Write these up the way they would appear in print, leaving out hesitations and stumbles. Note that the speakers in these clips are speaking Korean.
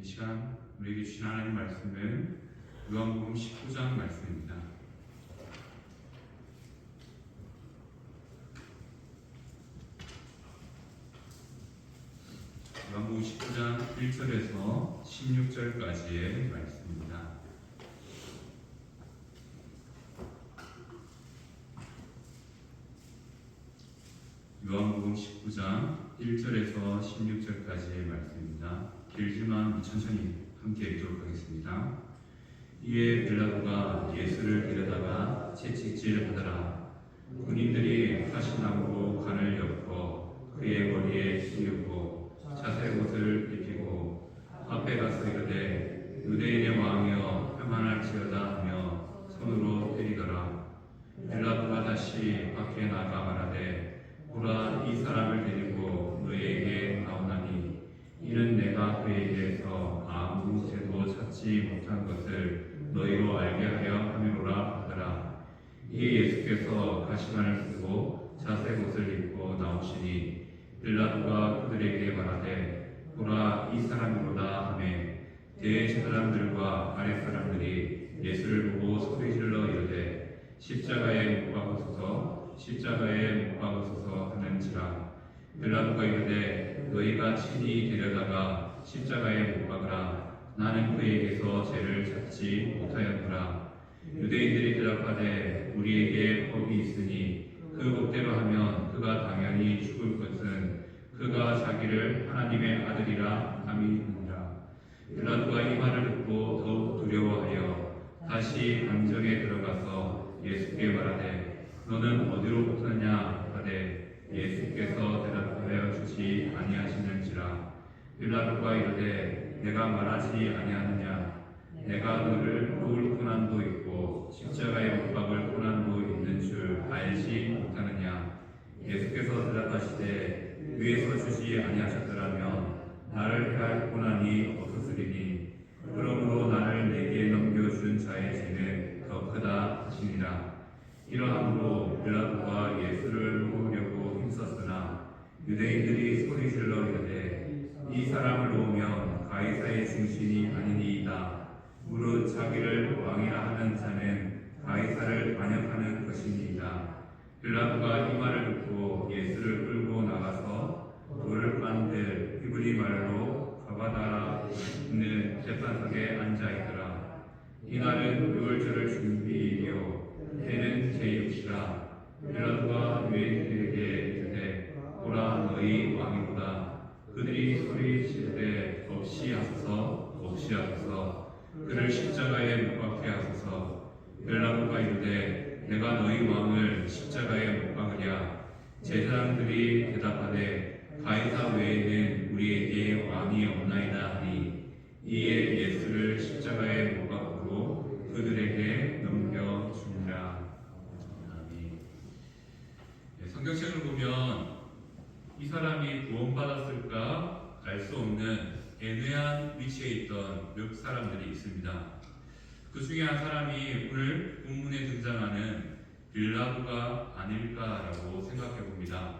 시간 우리에게 주신 하나님 말씀은 요한복음 19장 말씀입니다. 요한복음 19장 1절에서 16절까지의 말씀입니다. 요한복음 19장 1절에서 16절까지의 말씀입니다. 길지만 천천히 함께 읽도록 하겠습니다. 이에 빌라도가 예수를 데려다가 채찍질하더라. 군인들이 가시나무로 관을 엮어 그의 머리에 씌우고 자색 옷을 입히고 앞에 가서 이르되 유대인의 왕이여 평안할지어다 하며 손으로 때리더라. 빌라도가 다시 밖에 나가 말하되 보라, 이 사람을 데리고 너희에게 나오나니 이는 내가 그에 대해서 아무 죄도 찾지 못한 것을 너희로 알게 하려 함이로라 하더라. 이에 예수께서 가시관을 쓰고 자색 옷을 입고 나오시니 빌라도가 그들에게 말하되 보라, 이 사람이로다 하매 대제사장들과 아랫사람들이 예수를 보고 소리질러 이르되 십자가에 못 박으소서, 십자가에 못 박으소서 하는지라. 빌라도가 이르되 너희가 친히 데려다가 십자가에 못 박으라. 나는 그에게서 죄를 찾지 못하였노라. 유대인들이 대답하되 우리에게 법이 있으니 그 법대로 하면 그가 당연히 죽을 것은 그가 자기를 하나님의 아들이라 함이니라. 빌라도가 이 말을 듣고 더욱 두려워하여 다시 관정에 들어가서 예수께 말하되 너는 어디로 붙었냐 하되 예수께서 대답하여 주지 아니하시는지라. 빌라도가 이르되 내가 말하지 아니하느냐. 내가 너를 놓을 고난도 있고 십자가에 못 박을 고난도 있는 줄 알지 못하느냐. 예수께서 대답하시되 위에서 주지 아니하셨더라면 나를 해할 고난이 없었으리니 그러므로 나를 내게 넘겨준 자의 죄는 더 크다 하시니라. 이러함으로 빌라도가 예수를 놓으려고 힘썼으나 유대인들이 소리질러 이르되 이 사람을 놓으면 가이사의 중신이 아니니이다. 무릇 자기를 왕이라 하는 자는 가이사를 반역하는 것이니이다. 빌라도가 이 말을 듣고 예수를 끌고 나가서 돌을 빤들 히브리 말로 가바다라 있는 재판석에 앉아 있더라. 이날은 유월절을 준비이요 때는 제6시라. 빌라도가 유대인들에게 이르되 보라, 너희 왕이로다. 그들이 소리 지르되 없이 하소서, 없이 하소서. 그를 십자가에 못 박게 하소서. 빌라도가 이르되 내가 너희 왕을 십자가에 못 박으랴. 제사장들이 대답하되 가이사 외에는 우리에게 왕이 없나이다 하니 이에 예수를 십자가에 못 박고 그들에게 넘겨주니라. 아멘. 성경책을 보면 이 사람이 구원받았을까 알 수 없는 애매한 위치에 있던 몇 사람들이 있습니다. 그 중에 한 사람이 오늘 본문에 등장하는 빌라도가 아닐까라고 생각해 봅니다.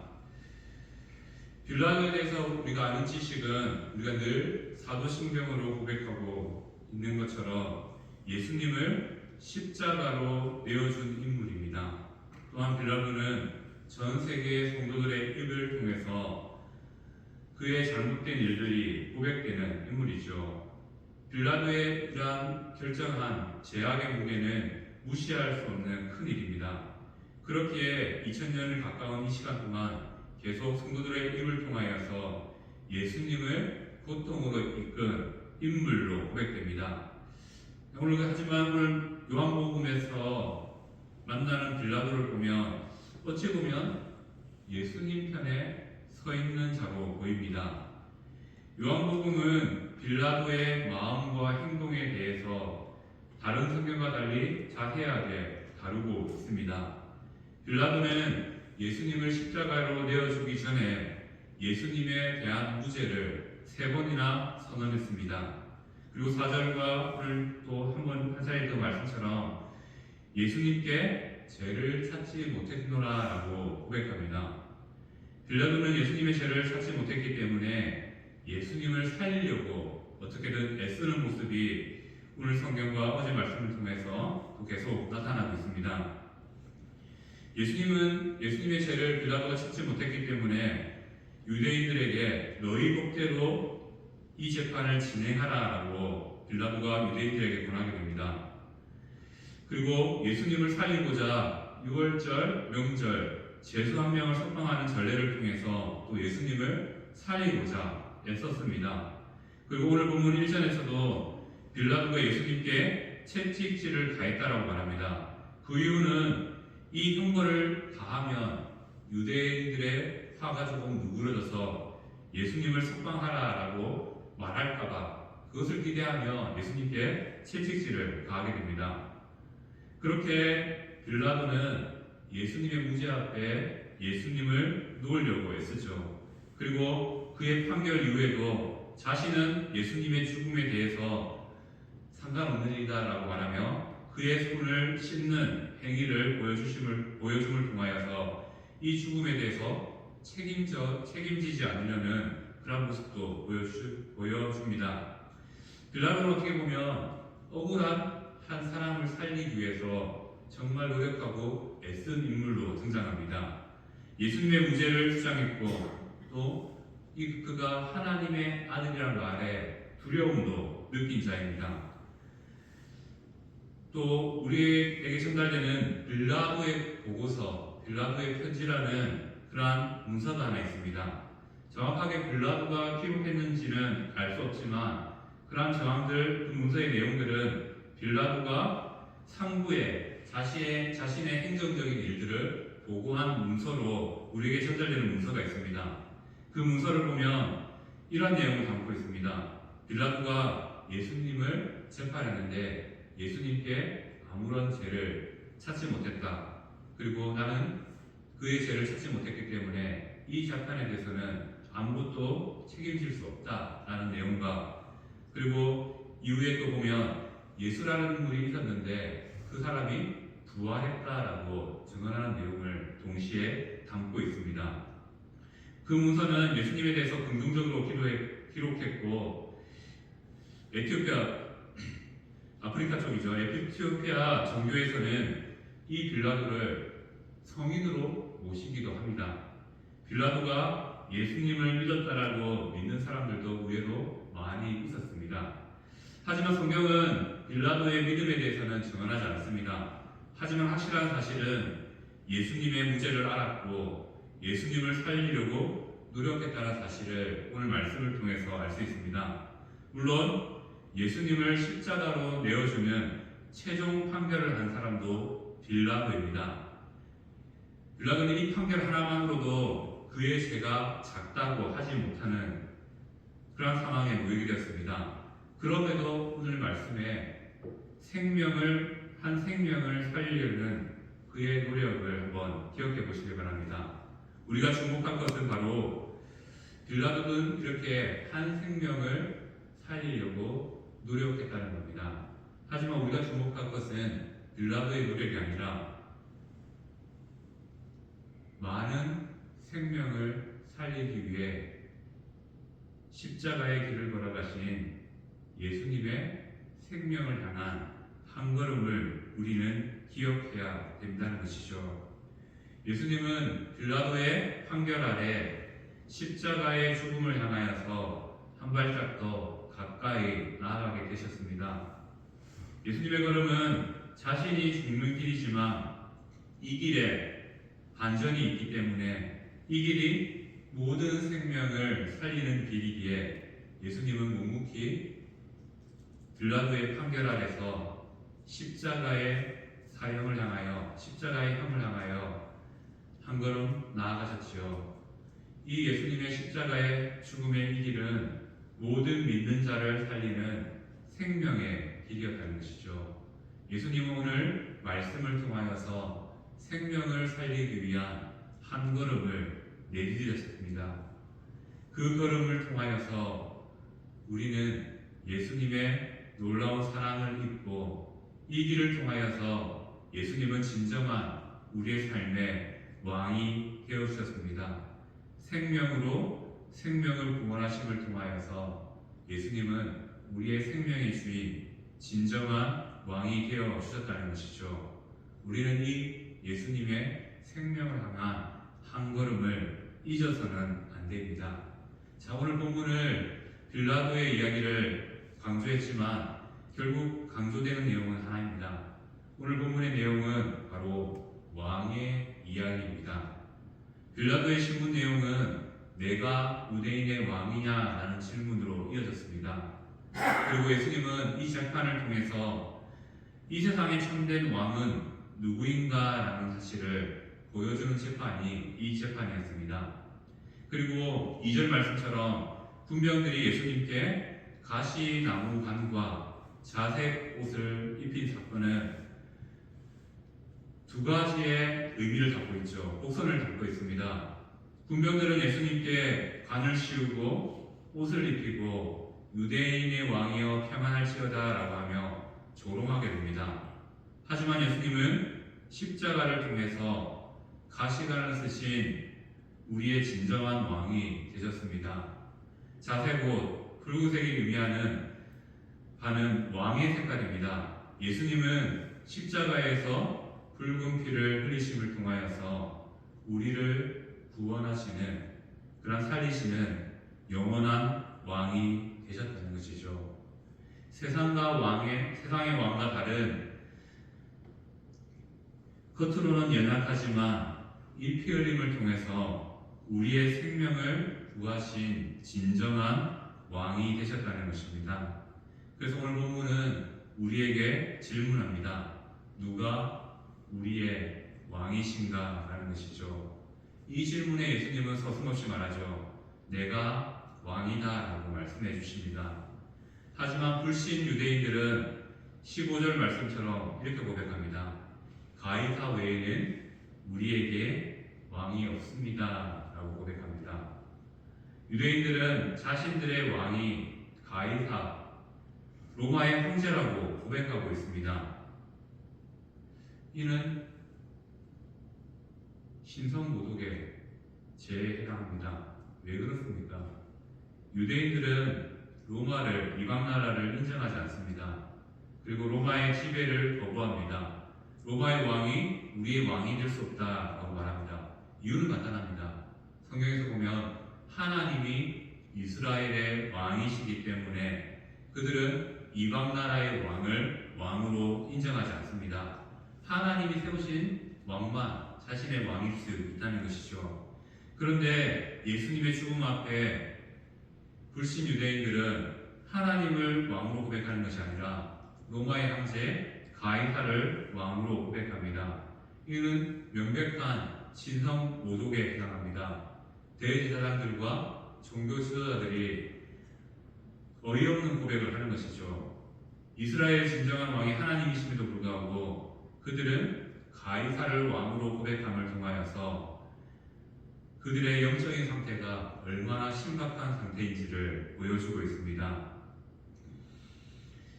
빌라도에 대해서 우리가 아는 지식은 우리가 늘 사도신경으로 고백하고 있는 것처럼 예수님을 십자가로 내어준 인물입니다. 또한 빌라도는 전 세계의 성도들의 입을 통해서 그의 잘못된 일들이 고백되는 인물이죠. 빌라도의 이러한 결정한 제약의 무게는 무시할 수 없는 큰 일입니다. 그렇기에 2000년을 가까운 이 시간 동안 계속 성도들의 입을 통하여서 예수님을 고통으로 이끈 인물로 고백됩니다. 하지만 오늘 요한복음에서 만나는 빌라도를 보면 어찌 보면 예수님 편에 서 있는 자로 보입니다. 요한복음은 빌라도의 마음과 행동에 대해서 다른 성경과 달리 자세하게 다루고 있습니다. 빌라도는 예수님을 십자가로 내어주기 전에 예수님에 대한 무죄를 3번이나 선언했습니다. 그리고 4절과 오늘 또 한 자리에 더 말씀처럼 예수님께 죄를 찾지 못했노라 라고 고백합니다. 빌라도는 예수님의 죄를 찾지 못했기 때문에 예수님을 살리려고 어떻게든 애쓰는 모습이 오늘 성경과 어제 말씀을 통해서 또 계속 나타나고 있습니다. 예수님의 죄를 빌라도가 찾지 못했기 때문에 유대인들에게 너희 법대로 이 재판을 진행하라라고 빌라도가 유대인들에게 권하게 됩니다. 그리고 예수님을 살리고자 6월절, 명절, 죄수 한 명을 석방하는 전례를 통해서 또 예수님을 살리고자 애썼습니다. 그리고 오늘 본문 1절에서도 빌라도가 예수님께 채찍질을 가했다라고 말합니다. 그 이유는 이 형벌을 가하면 유대인들의 화가 조금 누그러져서 예수님을 석방하라라고 말할까봐 그것을 기대하며 예수님께 채찍질을 가하게 됩니다. 그렇게 빌라도는 예수님의 무죄 앞에 예수님을 놓으려고 애쓰죠. 그리고 그의 판결 이후에도 자신은 예수님의 죽음에 대해서 상관없는 일이다라고 말하며 그의 손을 씻는 행위를 보여줌을 통하여서 이 죽음에 대해서 책임지지 않으려는 그런 모습도 보여줍니다. 빌라도는 어떻게 보면 억울한 한 사람을 살리기 위해서 정말 노력하고 애쓴 인물로 등장합니다. 예수님의 무죄를 주장했고 또 그가 하나님의 아들이라는 말에 두려움도 느낀 자입니다. 또 우리에게 전달되는 빌라도의 보고서, 빌라도의 편지라는 그러한 문서가 하나 있습니다. 정확하게 빌라도가 기록했는지는 알 수 없지만 그러한 정황들, 그 문서의 내용들은 빌라도가 상부에 자신의 행정적인 일들을 보고한 문서로 우리에게 전달되는 문서가 있습니다. 그 문서를 보면 이런 내용을 담고 있습니다. 빌라도가 예수님을 재판했는데 예수님께 아무런 죄를 찾지 못했다. 그리고 나는 그의 죄를 찾지 못했기 때문에 이 재판에 대해서는 아무것도 책임질 수 없다라는 내용과 그리고 이후에 또 보면 예수라는 인물이 있었는데 그 사람이 부활했다라고 증언하는 내용을 동시에 담고 있습니다. 그 문서는 예수님에 대해서 긍정적으로 기록했고 아프리카 쪽이죠. 에티오피아 정교에서는 이 빌라도를 성인으로 모시기도 합니다. 빌라도가 예수님을 믿었다라고 믿는 사람들도 의외로 많이 있었습니다. 하지만 성경은 빌라도의 믿음에 대해서는 증언하지 않습니다. 하지만 확실한 사실은 예수님의 무죄를 알았고 예수님을 살리려고 노력했다는 사실을 오늘 말씀을 통해서 알 수 있습니다. 물론 예수님을 십자가로 내어주는 최종 판결을 한 사람도 빌라도입니다. 빌라도는 이 판결 하나만으로도 그의 죄가 작다고 하지 못하는 그런 상황에 놓이게 되었습니다. 그럼에도 오늘 말씀에 한 생명을 살리려는 그의 노력을 한번 기억해 보시기 바랍니다. 우리가 주목할 것은 바로 빌라도는 이렇게 한 생명을 살리려고 노력했다는 겁니다. 하지만 우리가 주목할 것은 빌라도의 노력이 아니라 많은 생명을 살리기 위해 십자가의 길을 걸어가신 예수님의 생명을 향한 한 걸음을 우리는 기억해야 된다는 것이죠. 예수님은 빌라도의 판결 아래 십자가의 죽음을 향하여서 한 발짝 더 가까이 나아가게 되셨습니다. 예수님의 걸음은 자신이 죽는 길이지만 이 길에 반전이 있기 때문에 이 길이 모든 생명을 살리는 길이기에 예수님은 묵묵히 빌라도의 판결 아래서 십자가의 사형을 향하여 십자가의 형을 향하여 한 걸음 나아가셨지요. 이 예수님의 십자가의 죽음의 이 길은 모든 믿는 자를 살리는 생명의 길이었다는 것이죠. 예수님은 오늘 말씀을 통하여서 생명을 살리기 위한 한 걸음을 내디디셨습니다. 그 걸음을 통하여서 우리는 예수님의 놀라운 사랑을 입고 이 길을 통하여서 예수님은 진정한 우리의 삶의 왕이 되어주셨습니다. 생명으로 생명을 구원하심을 통하여서 예수님은 우리의 생명의 주인, 진정한 왕이 되어 주셨다는 것이죠. 우리는 이 예수님의 생명을 향한 한 걸음을 잊어서는 안 됩니다. 자, 오늘 본문을 빌라도의 이야기를 강조했지만 결국 강조되는 내용은 하나입니다. 오늘 본문의 내용은 바로 왕의 이야기입니다. 빌라도의 신문 내용은 내가 유대인의 왕이냐라는 질문으로 이어졌습니다. 그리고 예수님은 이 재판을 통해서 이 세상의 참된 왕은 누구인가라는 사실을 보여주는 재판이 이 재판이었습니다. 그리고 2절 말씀처럼 군병들이 예수님께 가시나무 관과 자색 옷을 입힌 사건은 두 가지의 의미를 담고 있죠. 복선을 담고 있습니다. 군병들은 예수님께 관을 씌우고 옷을 입히고 유대인의 왕이여 평안할지어다 라고 하며 조롱하게 됩니다. 하지만 예수님은 십자가를 통해서 가시관을 쓰신 우리의 진정한 왕이 되셨습니다. 자색옷, 붉은색이 의미하는 바는 왕의 색깔입니다. 예수님은 십자가에서 붉은 피를 흘리심을 통하여서 우리를 구원하시는, 그런 살리시는 영원한 왕이 되셨다는 것이죠. 세상의 왕과 다른 겉으로는 연약하지만 이 피 흘림을 통해서 우리의 생명을 구하신 진정한 왕이 되셨다는 것입니다. 그래서 오늘 본문은 우리에게 질문합니다. 누가 우리의 왕이신가? 라는 것이죠. 이 질문에 예수님은 서슴없이 말하죠. 내가 왕이다 라고 말씀해 주십니다. 하지만 불신 유대인들은 15절 말씀처럼 이렇게 고백합니다. 가이사 외에는 우리에게 왕이 없습니다 라고 고백합니다. 유대인들은 자신들의 왕이 가이사, 로마의 황제라고 고백하고 있습니다. 이는 신성모독에 죄에 해당합니다. 왜 그렇습니까? 유대인들은 로마를, 이방나라를 인정하지 않습니다. 그리고 로마의 지배를 거부합니다. 로마의 왕이 우리의 왕이 될 수 없다라고 말합니다. 이유는 간단합니다. 성경에서 보면 하나님이 이스라엘의 왕이시기 때문에 그들은 이방나라의 왕을 왕으로 인정하지 않습니다. 하나님이 세우신 왕만 자신의 왕일 수 있다는 것이죠. 그런데 예수님의 죽음 앞에 불신 유대인들은 하나님을 왕으로 고백하는 것이 아니라 로마의 황제 가이사를 왕으로 고백합니다. 이는 명백한 신성 모독에 해당합니다. 대제사장들과 종교 지도자들이 어이없는 고백을 하는 것이죠. 이스라엘의 진정한 왕이 하나님이심에도 불구하고 그들은 가이사를 왕으로 고백함을 통하여서 그들의 영적인 상태가 얼마나 심각한 상태인지를 보여주고 있습니다.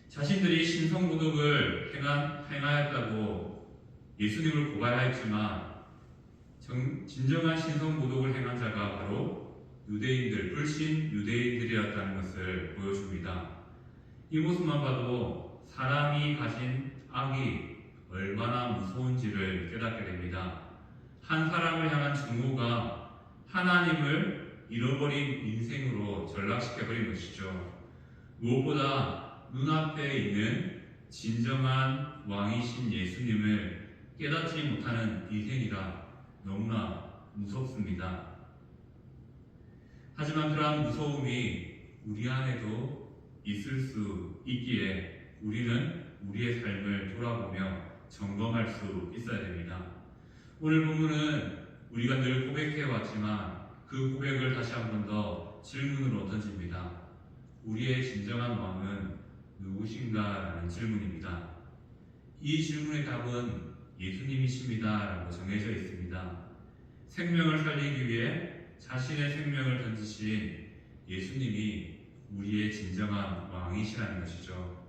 자신들이 신성모독을 행하였다고 예수님을 고발하였지만 진정한 신성모독을 행한 자가 바로 유대인들, 불신 유대인들이었다는 것을 보여줍니다. 이 모습만 봐도 사람이 가진 악이 얼마나 무서운지를 깨닫게 됩니다. 한 사람을 향한 증오가 하나님을 잃어버린 인생으로 전락시켜버린 것이죠. 무엇보다 눈앞에 있는 진정한 왕이신 예수님을 깨닫지 못하는 인생이라 너무나 무섭습니다. 하지만 그러한 무서움이 우리 안에도 있을 수 있기에 우리는 우리의 삶을 돌아보며 점검할 수 있어야 됩니다. 오늘 본문은 우리가 늘 고백해왔지만 그 고백을 다시 한 번 더 질문으로 던집니다. 우리의 진정한 왕은 누구신가? 라는 질문입니다. 이 질문의 답은 예수님이십니다 라고 정해져 있습니다. 생명을 살리기 위해 자신의 생명을 던지신 예수님이 우리의 진정한 왕이시라는 것이죠.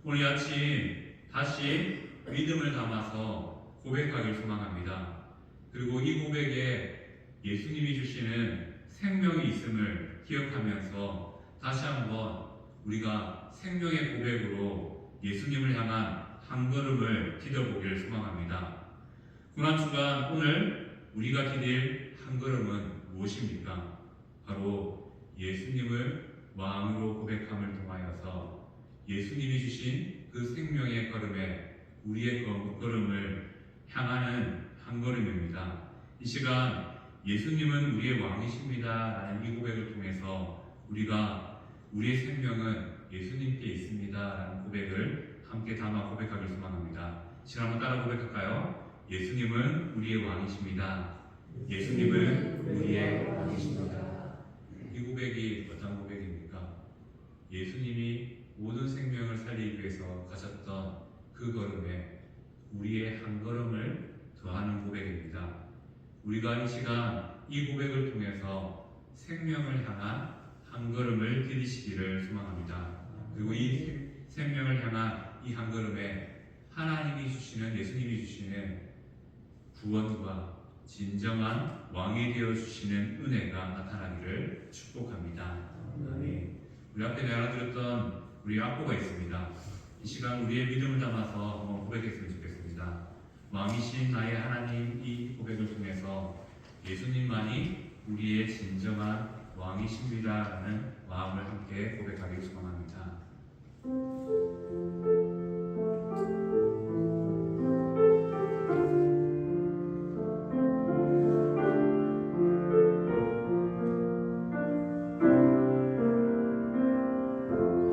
오늘 아침 다시 믿음을 담아서 고백하길 소망합니다. 그리고 이 고백에 예수님이 주시는 생명이 있음을 기억하면서 다시 한번 우리가 생명의 고백으로 예수님을 향한 한 걸음을 디뎌보기를 소망합니다. 고난주간 오늘 우리가 디딜 한 걸음은 무엇입니까? 바로 예수님을 왕으로 고백함을 통하여서 예수님이 주신 그 생명의 걸음에 우리의 걸음을 향하는 한 걸음입니다. 이 시간 예수님은 우리의 왕이십니다 라는 이 고백을 통해서 우리가 우리의 생명은 예수님께 있습니다 라는 고백을 함께 담아 고백하길 소망합니다. 시간 한번 따라 고백할까요? 예수님은 우리의 왕이십니다. 예수님은 우리의 왕이십니다. 이 고백이 어떤 고백입니까? 예수님이 모든 생명을 살리기 위해서 가셨던 그 걸음에 우리의 한 걸음을 더하는 고백입니다. 우리가 이 시간 이 고백을 통해서 생명을 향한 한 걸음을 디디시기를 소망합니다. 그리고 이 생명을 향한 이 한 걸음에 하나님이 주시는, 예수님이 주시는 구원과 진정한 왕이 되어 주시는 은혜가 나타나기를 축복합니다. 아멘. 우리 앞에 나눠드렸던 우리 악보가 있습니다. 이 시간 우리의 믿음을 담아서 한번 고백했으면 좋겠습니다. 왕이신 나의 하나님, 이 고백을 통해서 예수님만이 우리의 진정한 왕이십니다라는 마음을 함께 고백하기 소망합니다.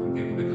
함께 고백